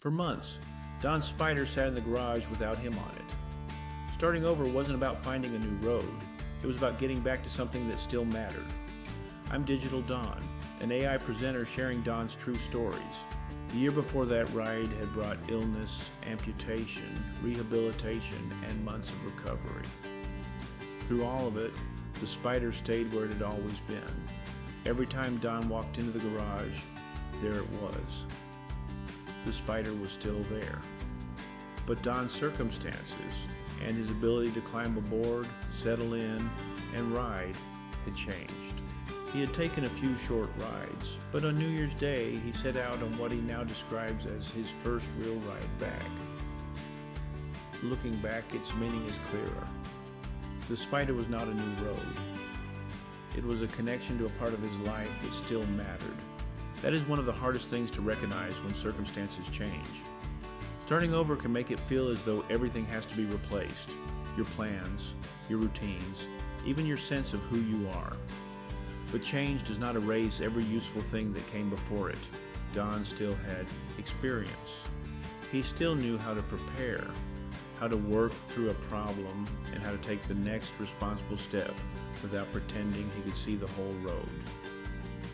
For months, Don's Spyder sat in the garage without him on it. Starting over wasn't about finding a new road. It was about getting back to something that still mattered. I'm Digital Don, an AI presenter sharing Don's true stories. The year before that ride had brought illness, amputation, rehabilitation, and months of recovery. Through all of it, the Spyder stayed where it had always been. Every time Don walked into the garage, there it was. The Spyder was still there. But Don's circumstances and his ability to climb aboard, settle in, and ride had changed. He had taken a few short rides, but on New Year's Day he set out on what he now describes as his first real ride back. Looking back, its meaning is clearer. The Spyder was not a new road. It was a connection to a part of his life that still mattered. That is one of the hardest things to recognize when circumstances change. Starting over can make it feel as though everything has to be replaced. Your plans, your routines, even your sense of who you are. But change does not erase every useful thing that came before it. Don still had experience. He still knew how to prepare, how to work through a problem, and how to take the next responsible step without pretending he could see the whole road.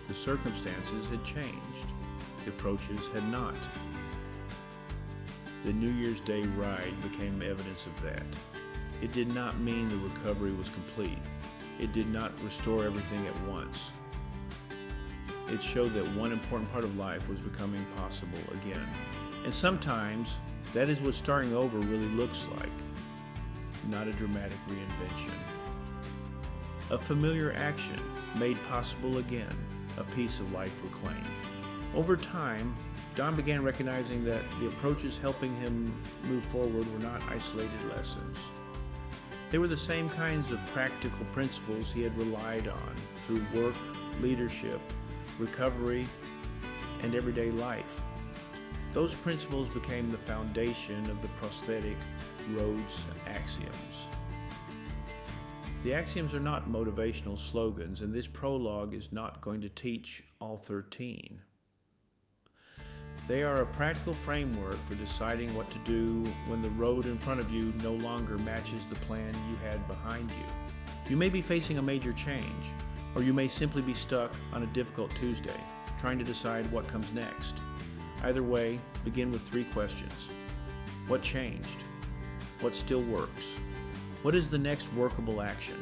The circumstances had changed. The approaches had not. The New Year's Day ride became evidence of that. It did not mean the recovery was complete. It did not restore everything at once. It showed that one important part of life was becoming possible again. And sometimes, that is what starting over really looks like. Not a dramatic reinvention. A familiar action made possible again, a piece of life reclaimed. Over time, Don began recognizing that the approaches helping him move forward were not isolated lessons. They were the same kinds of practical principles he had relied on through work, leadership, recovery, and everyday life. Those principles became the foundation of the Prosthetic Roads axioms. The axioms are not motivational slogans, and this prologue is not going to teach all 13. They are a practical framework for deciding what to do when the road in front of you no longer matches the plan you had behind you. You may be facing a major change, or you may simply be stuck on a difficult Tuesday, trying to decide what comes next. Either way, begin with 3 questions. What changed? What still works? What is the next workable action?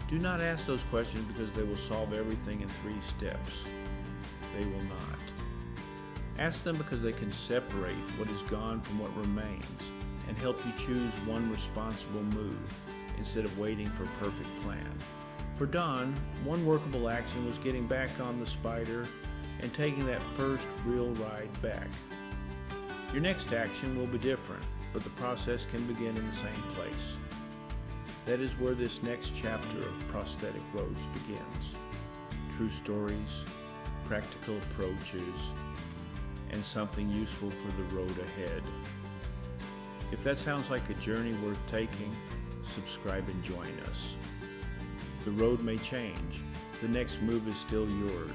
Do not ask those questions because they will solve everything in 3 steps. They will not. Ask them because they can separate what is gone from what remains and help you choose one responsible move instead of waiting for a perfect plan. For Don, one workable action was getting back on the Spyder and taking that first real ride back. Your next action will be different, but the process can begin in the same place. That is where this next chapter of Prosthetic Roads begins. True stories, practical approaches, and something useful for the road ahead. If that sounds like a journey worth taking, subscribe and join us. The road may change. The next move is still yours.